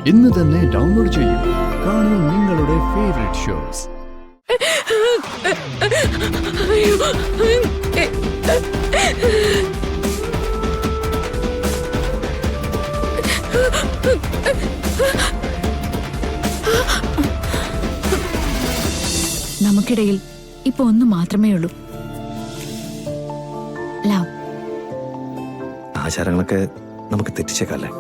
ഇന്ന് തന്നെ ഡൗൺലോഡ് ചെയ്യൂ. കാണൂ നിങ്ങളുടെ ഫേവറേറ്റ് ഷോസ്. നമുക്കിടയിൽ ഇപ്പൊ ഒന്ന് മാത്രമേ ഉള്ളൂ, ലവ്. ആചാരങ്ങളൊക്കെ നമുക്ക് തെറ്റിച്ചേക്കല്ലേ?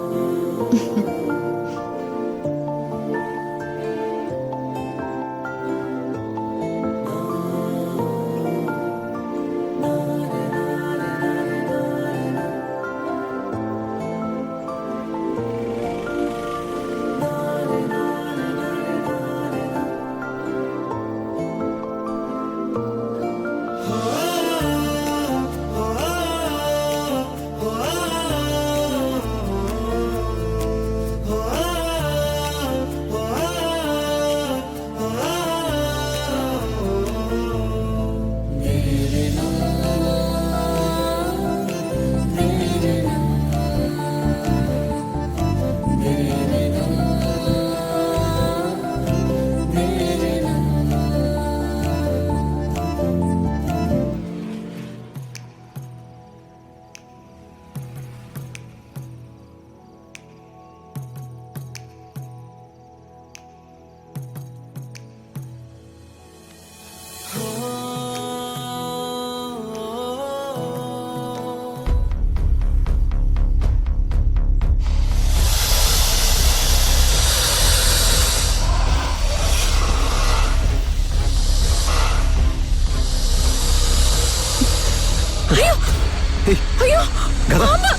അയ്യോ, പാമ്പ്!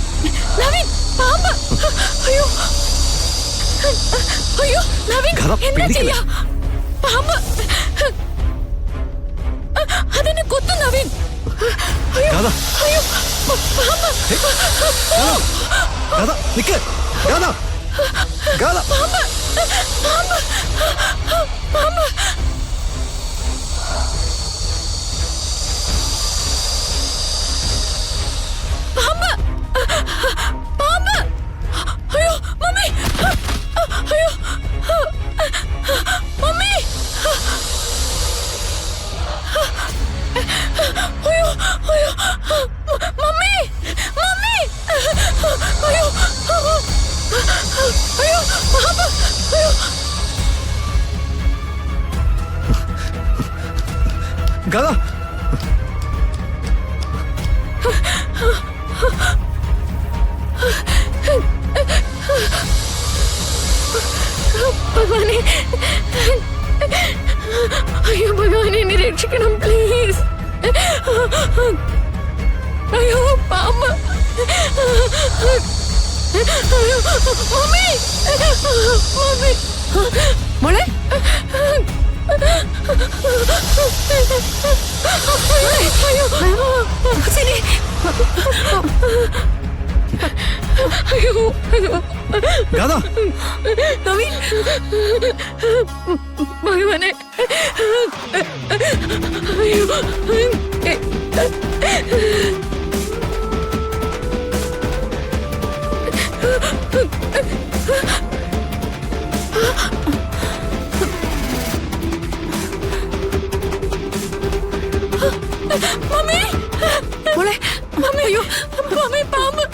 നവീൻ, പാമ്പ്! അയ്യോ, അയ്യോ, നവീൻ, എന്താ ചെയ്യാ? പാമ്പ് അതെന്നെ കൊത്തും, നവീൻ. അയ്യോ, അയ്യോ, പാമ്പ്! പാമ്പ്! പാമ്പ്! പാമ്പ്! പാമ്പ്! അയ്യോ, മമ്മി! അയ്യോ, മമ്മി! അയ്യോ, അയ്യോ, മമ്മി! മമ്മി! അയ്യോ, അയ്യോ, പാമ്പ്! അയ്യോ. ഗാദാ, ഭഗവാനെ, അയ്യോ ഭഗവാനെ, എന്നെ രക്ഷിക്കണം പ്ലീസ്. അയ്യോ, പാമ്പ്! അയ്യോ, മമ്മി! മമ്മി! മോളെ, അയ്യോ, ശരി. അയ്യോ, ഗാദാ, നവീൻ, ഭഗവാനെ, അയ്യോ. മമ്മി! മോളെ, മമ്മി! അയ്യോ, മമ്മി, പാമ്പ്!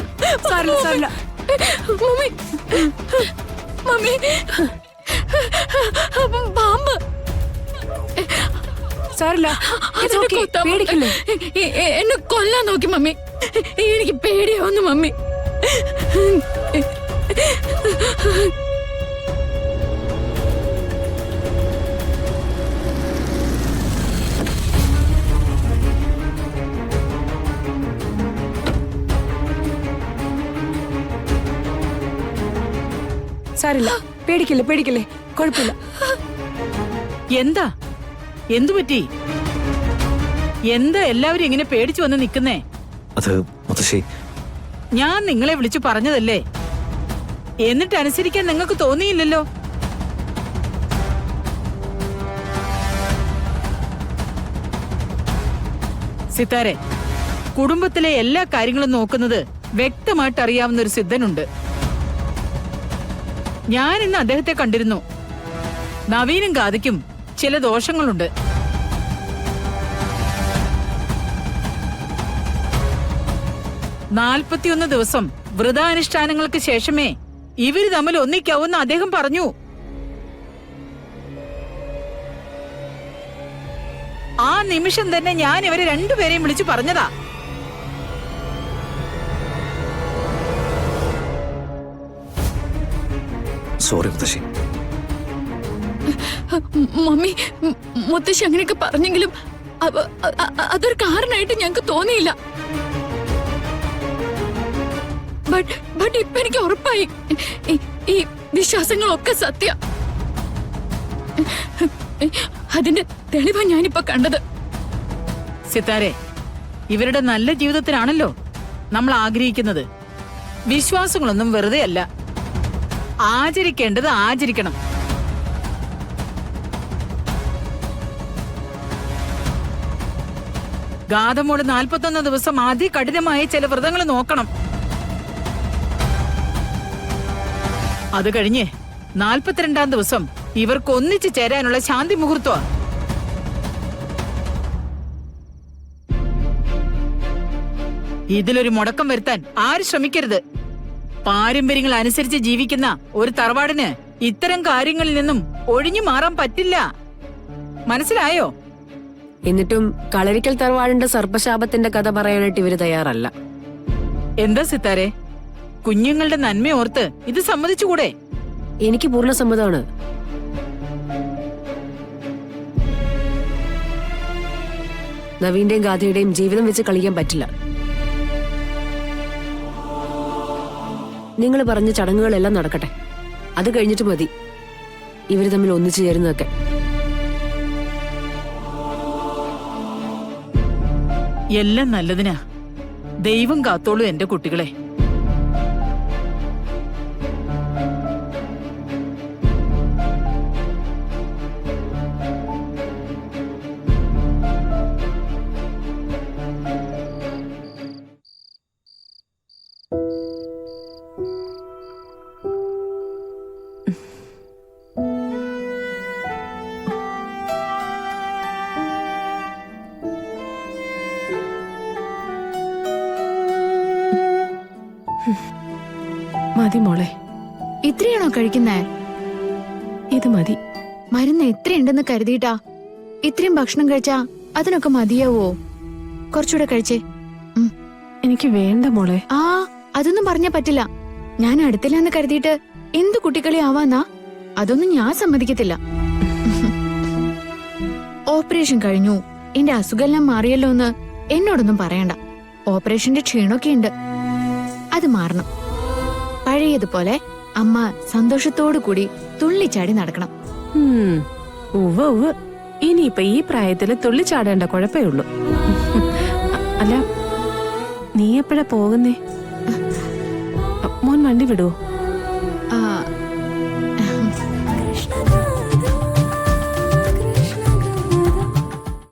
സാരില്ല, സാരില്ല. മമ്മി, മമ്മി, പാമ്പ്! സാരില്ല, പേടിക്കില്ലേ? എന്നെ കൊല്ലാൻ നോക്കി മമ്മി. എനിക്ക് പേടിയാവുന്നു മമ്മി. സാരില്ല, പേടിക്കില്ലേ, പേടിക്കില്ലേ, കുഴപ്പമില്ല. എന്താ, എന്തു പറ്റി? എന്താ എല്ലാവരും ഇങ്ങനെ പേടിച്ചു വന്ന് നിക്കുന്നേ? അത് മുത്തശ്ശി, ഞാൻ നിങ്ങളെ വിളിച്ചു പറഞ്ഞതല്ലേ, എന്നിട്ട് അനുസരിക്കാൻ നിങ്ങൾക്ക് തോന്നിയില്ലല്ലോ. സിത്താരെ, കുടുംബത്തിലെ എല്ലാ കാര്യങ്ങളും നോക്കുന്നത് വ്യക്തമായിട്ട് അറിയാവുന്ന ഒരു സിദ്ധനുണ്ട്. ഞാൻ ഇന്ന് അദ്ദേഹത്തെ കണ്ടിരുന്നു. നവീനും ഗാഥയ്ക്കും ചില ദോഷങ്ങളുണ്ട്. നാൽപ്പത്തിയൊന്ന് ദിവസം വ്രതാനുഷ്ഠാനങ്ങൾക്ക് ശേഷമേ ഇവര് തമ്മിൽ ഒന്നിക്കാവൂന്ന് അദ്ദേഹം പറഞ്ഞു. ആ നിമിഷം തന്നെ ഞാൻ ഇവരെ രണ്ടുപേരെയും വിളിച്ചു പറഞ്ഞതാ. സോറി മുത്തശ്ശി. മമ്മി, മുത്തശ്ശി അങ്ങനെയൊക്കെ പറഞ്ഞെങ്കിലും അതൊരു കാരണമായിട്ട് ഞങ്ങക്ക് തോന്നിയില്ല. ബട്ട് ഇപ്പൊ എനിക്ക് ഉറപ്പായി ഈ വിശ്വാസങ്ങളൊക്കെ സത്യ. അതിന്റെ തെളിവാ ഞാനിപ്പോ കണ്ടത്. സിത്താരെ, ഇവരുടെ നല്ല ജീവിതത്തിനാണല്ലോ നമ്മൾ ആഗ്രഹിക്കുന്നത്. വിശ്വാസങ്ങളൊന്നും വെറുതെ അല്ല, ആചരിക്കേണ്ടത് ആചരിക്കണം. ഗാഥമോട് 41 ദിവസം അതികഠിനമായ ചില വ്രതങ്ങൾ നോക്കണം. അത് കഴിഞ്ഞ് 42-ാം ദിവസം ഇവർക്ക് ഒന്നിച്ചു ചേരാനുള്ള ശാന്തി മുഹൂർത്തമാ. ഇതിലൊരു മുടക്കം വരുത്താൻ ആരും ശ്രമിക്കരുത്. പാരമ്പര്യങ്ങൾ അനുസരിച്ച് ജീവിക്കുന്ന ഒരു തറവാടിന് ഇത്തരം കാര്യങ്ങളിൽ നിന്നും ഒഴിഞ്ഞു മാറാൻ പറ്റില്ല. മനസ്സിലായോ? എന്നിട്ടും കളരിക്കൽ തറവാടിന്റെ സർപ്പശാപത്തിന്റെ കഥ പറയാനായിട്ട് ഇവര് തയ്യാറല്ല. എന്താ സിത്താരെ, കുഞ്ഞുങ്ങളുടെ നന്മയോർത്ത് ഇത് സമ്മതിച്ചുകൂടെ? എനിക്ക് പൂർണ്ണ സമ്മതമാണ്. നവീന്റെയും ഗാഥയുടെയും ജീവിതം വെച്ച് കളിക്കാൻ പറ്റില്ല. നിങ്ങൾ പറഞ്ഞ ചടങ്ങുകളെല്ലാം നടക്കട്ടെ. അത് കഴിഞ്ഞിട്ട് മതി ഇവര് തമ്മിൽ ഒന്നിച്ചു ചേരുന്നതൊക്കെ. എല്ലാം നല്ലതിനാ. ദൈവം കാത്തോളൂ എന്റെ കുട്ടികളെ. മതി മോളെ. ഇത്രയാണോ കഴിക്കുന്നേ? ഇത് മതി. മരുന്ന് എത്രയുണ്ടെന്ന് കരുതിയിട്ടാ ഇത്രയും ഭക്ഷണം കഴിച്ചാ അതിനൊക്കെ മതിയാവോ? കുറച്ചുകൂടെ കഴിച്ചേ. എനിക്ക് വേണ്ട മോളെ. ആ, അതൊന്നും പറഞ്ഞാ പറ്റില്ല. ഞാൻ അടുത്തില്ലാന്ന് കരുതിയിട്ട് എന്ത് കുട്ടികളെ ആവാന്നാ? അതൊന്നും ഞാൻ സമ്മതിക്കത്തില്ല. ഓപ്പറേഷൻ കഴിഞ്ഞു, എന്റെ അസുഖമെല്ലാം മാറിയല്ലോ എന്ന് എന്നോടൊന്നും പറയണ്ട. ഓപ്പറേഷന്റെ ക്ഷീണമൊക്കെ ഉണ്ട്, അത് മാറണം. പഴയതുപോലെ അമ്മ സന്തോഷത്തോടു കൂടി തുള്ളിച്ചാടി നടക്കണം. ഉവ്വ് ഉവ്വ്, ഇനിയിപ്പൊ ഈ പ്രായത്തില് തുള്ളിച്ചാടേണ്ട കുഴപ്പമേ ഉള്ളൂ. അല്ല, നീ എപ്പോഴാ പോകുന്നേ? മോൻ വണ്ടി വിടുവോ?